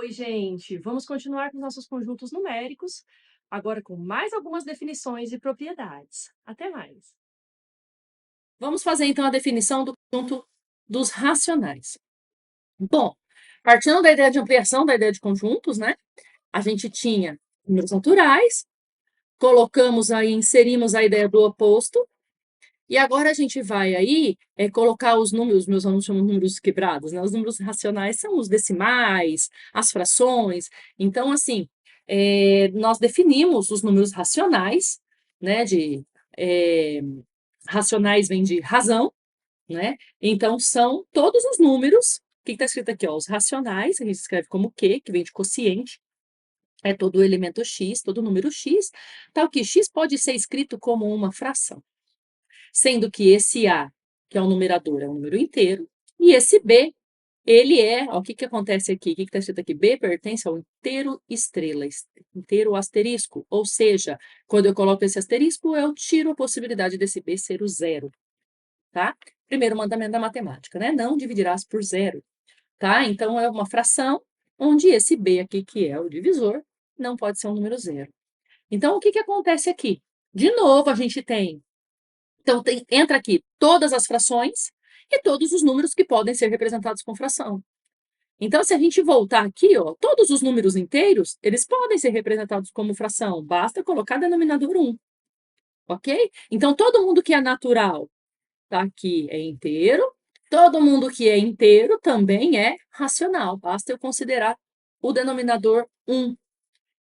Oi, gente! Vamos continuar com nossos conjuntos numéricos, agora com mais algumas definições e propriedades. Até mais! Vamos fazer então a definição do conjunto dos racionais. Bom, partindo da ideia de ampliação da ideia de conjuntos, né? A gente tinha números naturais, colocamos aí, inserimos a ideia do oposto, e agora a gente vai aí colocar os números, meus alunos chamam de números quebrados, né? Os números racionais são os decimais, as frações. Então, assim, nós definimos os números racionais, né? Racionais vem de razão, né? Então, são todos os números, o que está escrito aqui? Ó, os racionais, a gente escreve como Q, que vem de quociente, é todo elemento x, todo número x, tal que x pode ser escrito como uma fração, sendo que esse A, que é o numerador, é um número inteiro, e esse B, ele é, ó, o que, que acontece aqui? O que está escrito aqui? B pertence ao inteiro estrela, inteiro asterisco, ou seja, quando eu coloco esse asterisco, eu tiro a possibilidade desse B ser o zero, tá? Primeiro mandamento da matemática, né? Não dividirás por zero, tá? Então, é uma fração onde esse B aqui, que é o divisor, não pode ser um número zero. Então, o que, que acontece aqui? De novo, a gente tem... Então, entra aqui todas as frações e todos os números que podem ser representados com fração. Então, se a gente voltar aqui, ó, todos os números inteiros, eles podem ser representados como fração, basta colocar denominador 1, ok? Então, todo mundo que é natural tá aqui é inteiro, todo mundo que é inteiro também é racional, basta eu considerar o denominador 1.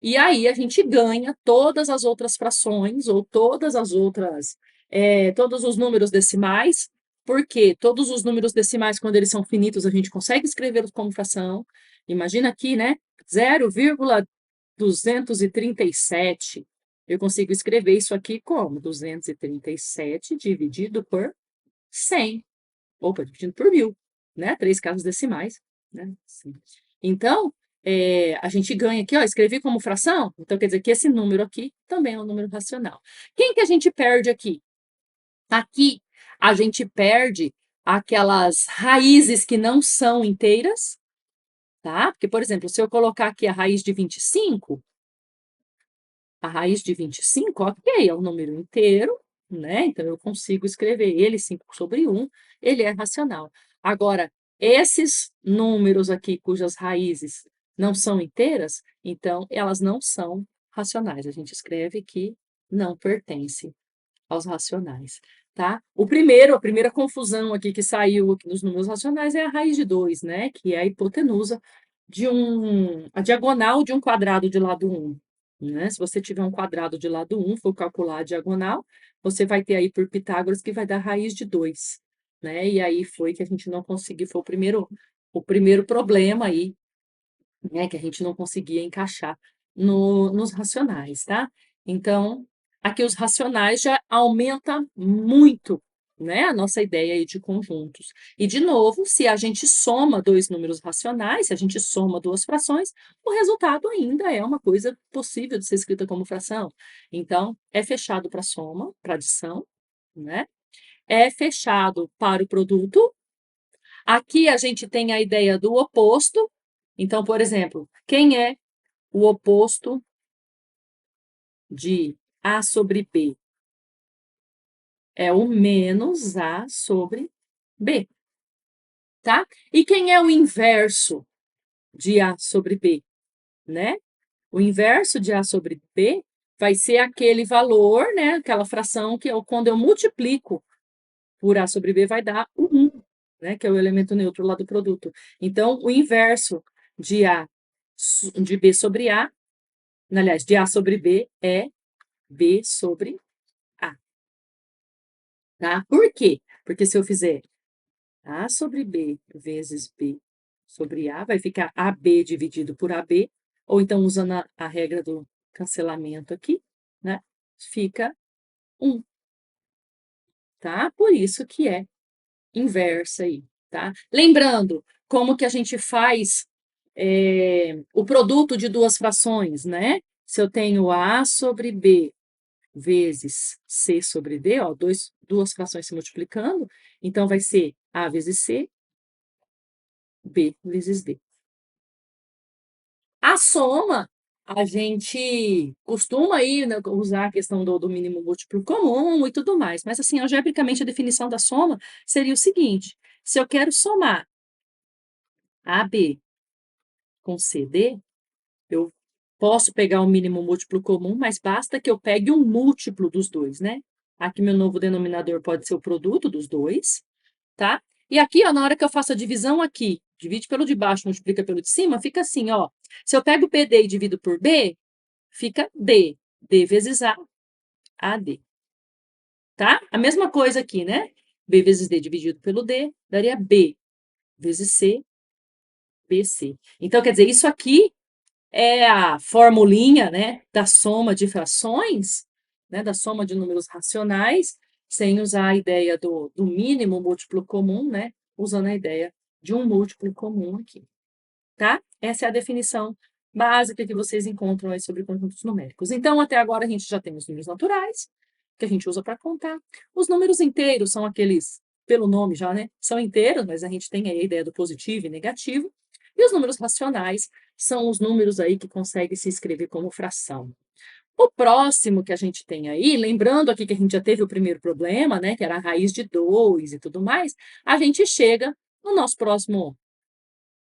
E aí a gente ganha todas as outras frações, ou todas as outras, todos os números decimais, porque todos os números decimais, quando eles são finitos, a gente consegue escrevê-los como fração. Imagina aqui, né? 0,237. Eu consigo escrever isso aqui como 237 dividido por 100. Opa, dividido por 1000, né? 3 casas decimais, né? Sim. Então, a gente ganha aqui, ó, escrevi como fração, então quer dizer que esse número aqui também é um número racional. Quem que a gente perde aqui? Aqui, a gente perde aquelas raízes que não são inteiras, tá? Porque, por exemplo, se eu colocar aqui a raiz de 25, a raiz de 25, ok, é um número inteiro, né? Então, eu consigo escrever ele 5/1, ele é racional. Agora, esses números aqui, cujas raízes não são inteiras, então, elas não são racionais. A gente escreve que não pertence aos racionais, tá? A primeira confusão aqui que saiu aqui nos números racionais é a raiz de 2, né? Que é a hipotenusa a diagonal de um quadrado de lado 1. Né? Se você tiver um quadrado de lado 1, for calcular a diagonal, você vai ter aí por Pitágoras que vai dar raiz de 2. Né? E aí foi que a gente não conseguiu, foi o primeiro problema aí, né? Que a gente não conseguia encaixar nos racionais, tá? Então, aqui os racionais já aumenta muito, né, a nossa ideia aí de conjuntos. E, de novo, se a gente soma dois números racionais, se a gente soma duas frações, o resultado ainda é uma coisa possível de ser escrita como fração. Então, é fechado para soma, para adição, né? É fechado para o produto. Aqui a gente tem a ideia do oposto. Então, por exemplo, quem é o oposto de A sobre B? É o menos A sobre B, tá? E quem é o inverso de A sobre B, né? O inverso de A sobre B vai ser aquele valor, né? Aquela fração que quando eu multiplico por A sobre B vai dar o 1, né? Que é o elemento neutro lá do produto. Então, o inverso de B sobre A, aliás, de A sobre B é B sobre A. Tá? Por quê? Porque se eu fizer A sobre B vezes B sobre A, vai ficar AB dividido por AB, ou então usando a regra do cancelamento aqui, né? Fica 1, tá? Por isso que é inversa aí, tá? Lembrando, como que a gente faz o produto de duas frações, né? Se eu tenho A sobre B vezes C sobre D, ó, duas frações se multiplicando, então vai ser A vezes C, B vezes D. A soma, a gente costuma aí, né, usar a questão do mínimo múltiplo comum e tudo mais, mas assim, algebricamente a definição da soma seria o seguinte: se eu quero somar AB com CD, eu posso pegar o mínimo múltiplo comum, mas basta que eu pegue um múltiplo dos dois, né? Aqui meu novo denominador pode ser o produto dos dois, tá? E aqui, ó, na hora que eu faço a divisão aqui, divide pelo de baixo, multiplica pelo de cima, fica assim, ó. Se eu pego PD e divido por B, fica D. D vezes A, AD. Tá? A mesma coisa aqui, né? B vezes D dividido pelo D, daria B vezes C, BC. Então, quer dizer, isso aqui é a formulinha, né, da soma de frações, né, da soma de números racionais, sem usar a ideia do mínimo múltiplo comum, né, usando a ideia de um múltiplo comum aqui, tá? Essa é a definição básica que vocês encontram aí sobre conjuntos numéricos. Então, até agora a gente já tem os números naturais, que a gente usa para contar. Os números inteiros são aqueles, pelo nome já, né, são inteiros, mas a gente tem aí a ideia do positivo e negativo. E os números racionais são os números aí que conseguem se escrever como fração. O próximo que a gente tem aí, lembrando aqui que a gente já teve o primeiro problema, né, que era a raiz de 2 e tudo mais, a gente chega no nosso próximo,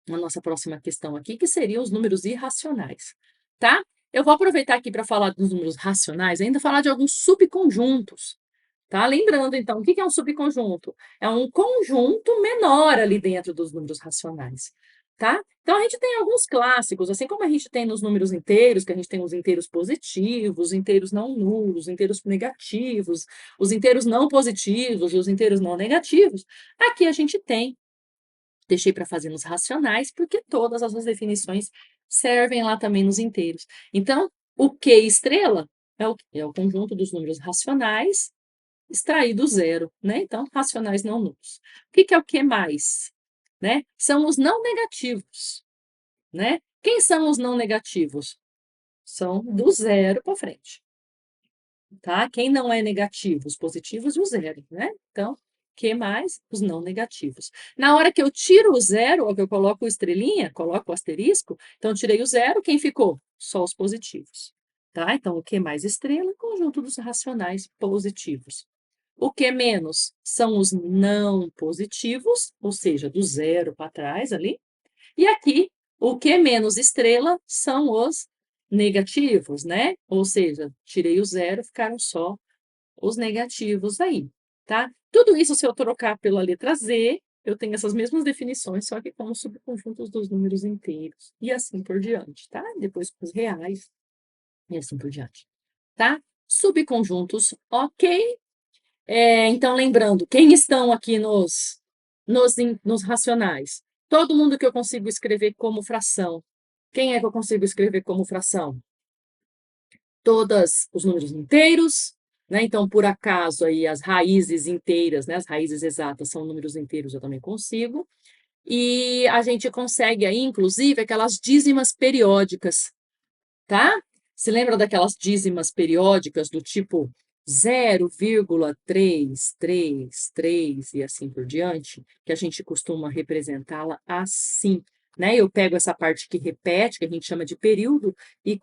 na nossa próxima questão aqui, que seriam os números irracionais, tá? Eu vou aproveitar aqui para falar dos números racionais, ainda falar de alguns subconjuntos, tá? Lembrando, então, o que é um subconjunto? É um conjunto menor ali dentro dos números racionais, tá? Então, a gente tem alguns clássicos, assim como a gente tem nos números inteiros, que a gente tem os inteiros positivos, os inteiros não nulos, os inteiros negativos, os inteiros não positivos e os inteiros não negativos, aqui a gente tem, deixei para fazer nos racionais, porque todas as definições servem lá também nos inteiros. Então, o Q estrela é o conjunto dos números racionais extrair do zero, né? Então, racionais não nulos. O que é o que mais? Né? São os não negativos, né? Quem são os não negativos? São do zero para frente, tá? Quem não é negativo? Os positivos e o zero, né? Então, que mais? Os não negativos. Na hora que eu tiro o zero, ou que eu coloco estrelinha, coloco o asterisco, então tirei o zero, quem ficou? Só os positivos, tá? Então, o que mais estrela? Conjunto dos racionais positivos. O que menos são os não positivos, ou seja, do zero para trás ali. E aqui, o que menos estrela são os negativos, né? Ou seja, tirei o zero, ficaram só os negativos aí, tá? Tudo isso, se eu trocar pela letra Z, eu tenho essas mesmas definições, só que como subconjuntos dos números inteiros. E assim por diante, tá? Depois com os reais e assim por diante, tá? Subconjuntos, ok. Então, lembrando, quem estão aqui nos racionais? Todo mundo que eu consigo escrever como fração. Quem é que eu consigo escrever como fração? Todos os números inteiros, né? Então, por acaso, aí as raízes inteiras, né? As raízes exatas são números inteiros, eu também consigo. E a gente consegue aí, inclusive, aquelas dízimas periódicas, tá? Se lembra daquelas dízimas periódicas do tipo 0,333 e assim por diante, que a gente costuma representá-la assim, né? Eu pego essa parte que repete, que a gente chama de período, e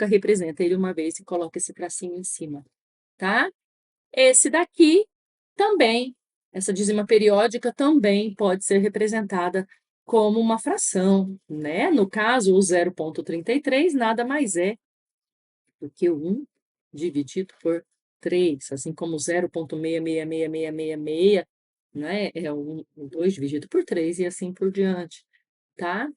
representa ele uma vez e coloca esse tracinho em cima, tá? Esse daqui também, essa dízima periódica também pode ser representada como uma fração, né? No caso, o 0,33 nada mais é do que o 1 dividido por 3, assim como 0,66666, né? É o 2 dividido por 3 e assim por diante, tá?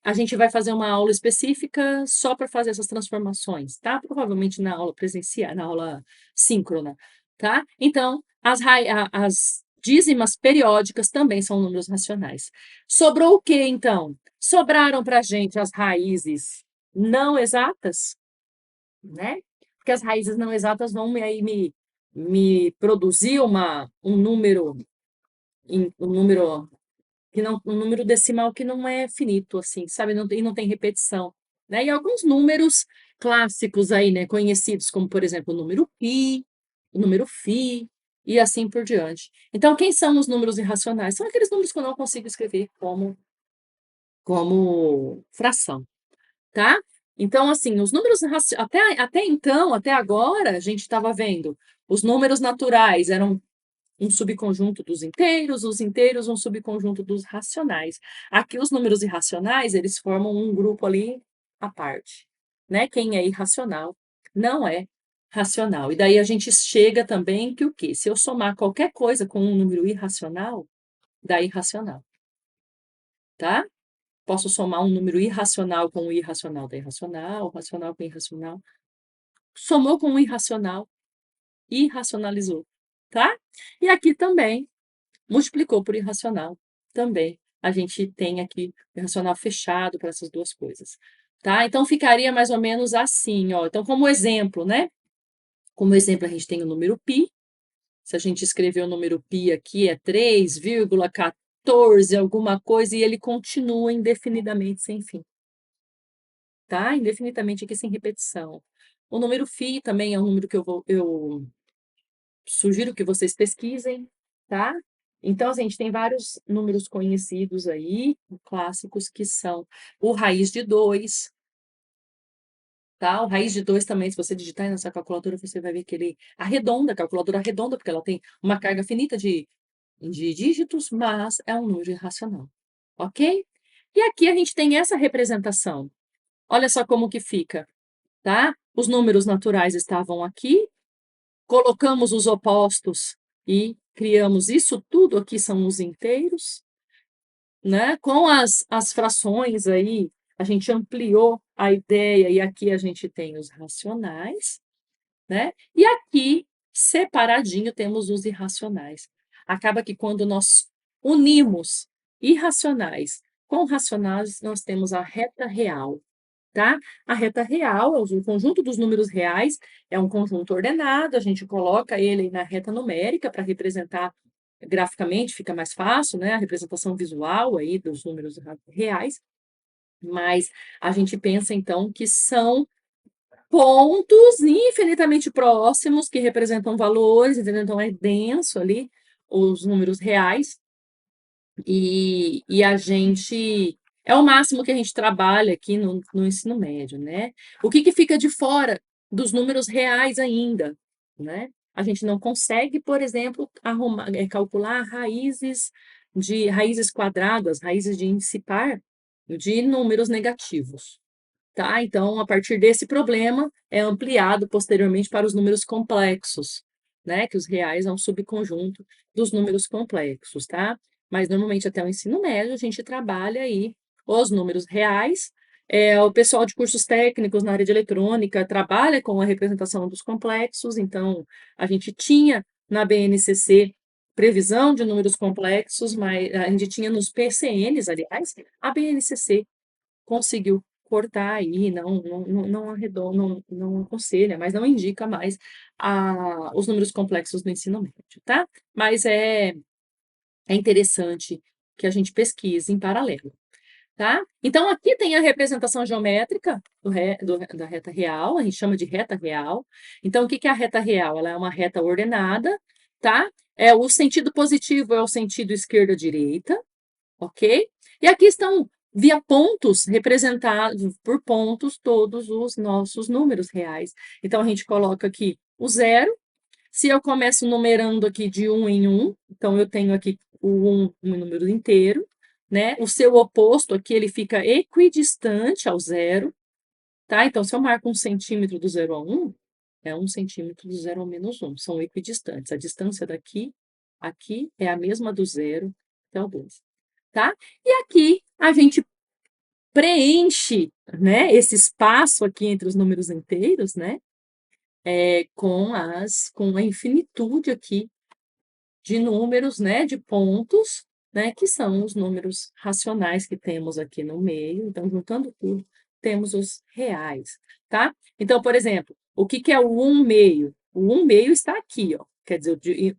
A gente vai fazer uma aula específica só para fazer essas transformações, tá? Provavelmente na aula presencial, na aula síncrona, tá? Então, as dízimas periódicas também são números racionais. Sobrou o quê, então? Sobraram para a gente as raízes não exatas, né? Porque as raízes não exatas vão me produzir um número que não, um número decimal que não é finito, assim, sabe? E não tem repetição, né? E alguns números clássicos aí, né? Conhecidos, como, por exemplo, o número π, o número φ, e assim por diante. Então, quem são os números irracionais? São aqueles números que eu não consigo escrever como como fração, tá? Então, assim, os números até então, até agora, a gente estava vendo os números naturais eram um subconjunto dos inteiros, os inteiros um subconjunto dos racionais. Aqui os números irracionais, eles formam um grupo ali à parte, né? Quem é irracional não é racional. E daí a gente chega também que o quê? Se eu somar qualquer coisa com um número irracional, dá irracional, tá? Posso somar um número irracional com o irracional da irracional, racional com irracional. Somou com o irracional, irracionalizou, tá? E aqui também, multiplicou por irracional, também. A gente tem aqui o irracional fechado para essas duas coisas, tá? Então, ficaria mais ou menos assim, ó. Então, como exemplo, né? Como exemplo, a gente tem o número π. Se a gente escrever o número π aqui, é 3,14 alguma coisa, e ele continua indefinidamente sem fim. Tá? Indefinidamente aqui sem repetição. O número φ também é um número que eu sugiro que vocês pesquisem, tá? Então, assim, a gente tem vários números conhecidos aí, clássicos, que são o raiz de 2, tá? O raiz de 2 também, se você digitar aí na sua calculadora, você vai ver que ele arredonda, a calculadora arredonda, porque ela tem uma carga finita de dígitos, mas é um número irracional, ok? E aqui a gente tem essa representação. Olha só como que fica, tá? Os números naturais estavam aqui, colocamos os opostos e criamos isso tudo aqui são os inteiros, né? Com as frações aí, a gente ampliou a ideia e aqui a gente tem os racionais, né? E aqui, separadinho, temos os irracionais. Acaba que quando nós unimos irracionais com racionais, nós temos a reta real, tá? A reta real, o conjunto dos números reais, é um conjunto ordenado, a gente coloca ele na reta numérica para representar graficamente, fica mais fácil, né? A representação visual aí dos números reais, mas a gente pensa então que são pontos infinitamente próximos que representam valores, entendeu? Então é denso ali os números reais, e a gente é o máximo que a gente trabalha aqui no ensino médio, né? O que fica de fora dos números reais ainda, né? A gente não consegue, por exemplo, calcular raízes quadradas, raízes de índice par de números negativos, tá? Então, a partir desse problema, é ampliado posteriormente para os números complexos, né? Que os reais é um subconjunto dos números complexos, tá? Mas, normalmente, até o ensino médio, a gente trabalha aí os números reais. O pessoal de cursos técnicos na área de eletrônica trabalha com a representação dos complexos, então, a gente tinha na BNCC previsão de números complexos, mas a gente tinha nos PCNs, aliás, a BNCC conseguiu cortar aí, não arredonda, não aconselha, mas não indica mais os números complexos do ensino médio, tá? Mas é interessante que a gente pesquise em paralelo, tá? Então, aqui tem a representação geométrica da reta real, a gente chama de reta real. Então, o que é a reta real? Ela é uma reta ordenada, tá? O sentido positivo é o sentido esquerda-direita, ok? E aqui estão, via pontos, representados por pontos todos os nossos números reais. Então, a gente coloca aqui o zero. Se eu começo numerando aqui de um em um, então eu tenho aqui o um número inteiro, né? O seu oposto aqui, ele fica equidistante ao zero, tá? Então, se eu marco 1 centímetro do 0 a 1, é 1 centímetro do 0 ao -1, são equidistantes. A distância daqui, aqui, é a mesma do 0 até o 2, tá? E aqui a gente preenche, né, esse espaço aqui entre os números inteiros, né, com a infinitude aqui de números, né, de pontos, né, que são os números racionais que temos aqui no meio. Então, juntando tudo, temos os reais, tá? Então, por exemplo, o que é o 1/2? O 1/2 está aqui, ó. Quer dizer, eu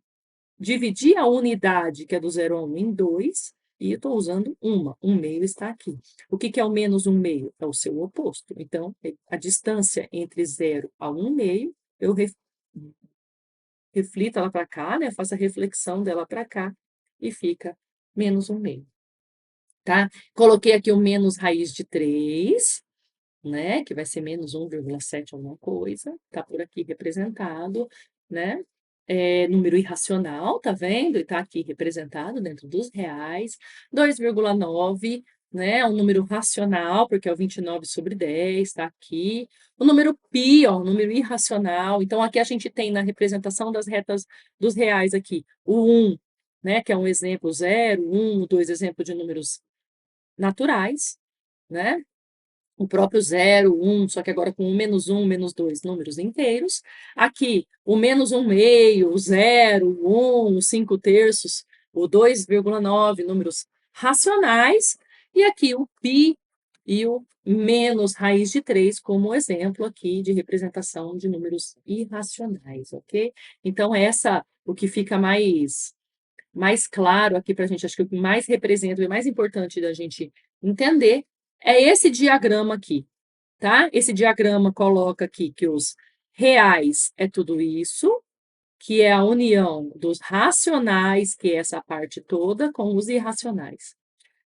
dividi a unidade, que é do 0 a 1, em 2, e eu estou usando uma. 1/2 está aqui. O que é o -1/2? É o seu oposto. Então, a distância entre 0 a 1/2, eu reflito ela para cá, né? Faço a reflexão dela para cá e fica -1/2. tá? Coloquei aqui o menos raiz de 3, né? Que vai ser menos 1,7 alguma coisa, tá por aqui representado, né? Número irracional, tá vendo? E tá aqui representado dentro dos reais. 2,9, né? Um número racional, porque é o 29/10, tá aqui. O número π, ó, um número irracional. Então, aqui a gente tem na representação das retas dos reais aqui, o 1, né? Que é um exemplo 0, 1, 2 exemplo de números naturais, né? O próprio 0, 1, só que agora com o menos 1, menos 2, números inteiros. Aqui, o menos 1 meio, o 0, o 1, o 5 terços, o 2,9, números racionais. E aqui o π e o menos raiz de 3 como exemplo aqui de representação de números irracionais, ok? Então, o que fica mais claro aqui para a gente, acho que o que mais representa e mais importante da gente entender é esse diagrama aqui, tá? Esse diagrama coloca aqui que os reais é tudo isso, que é a união dos racionais, que é essa parte toda, com os irracionais.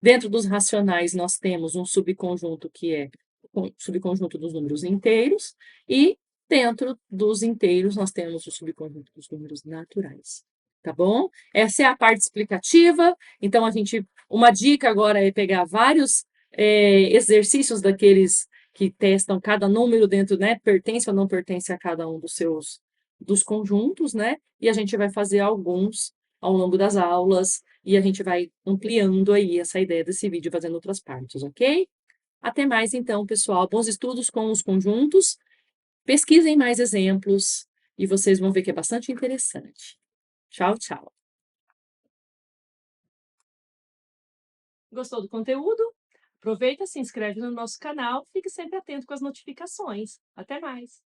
Dentro dos racionais, nós temos um subconjunto que é o subconjunto dos números inteiros, e dentro dos inteiros, nós temos o subconjunto dos números naturais. Tá bom? Essa é a parte explicativa. Então, uma dica agora é pegar vários exercícios daqueles que testam cada número dentro, né? Pertence ou não pertence a cada um dos conjuntos, né? E a gente vai fazer alguns ao longo das aulas, e a gente vai ampliando aí essa ideia desse vídeo, fazendo outras partes, ok? Até mais então, pessoal. Bons estudos com os conjuntos. Pesquisem mais exemplos e vocês vão ver que é bastante interessante. Tchau, tchau. Gostou do conteúdo? Aproveita, se inscreve no nosso canal, fique sempre atento com as notificações. Até mais!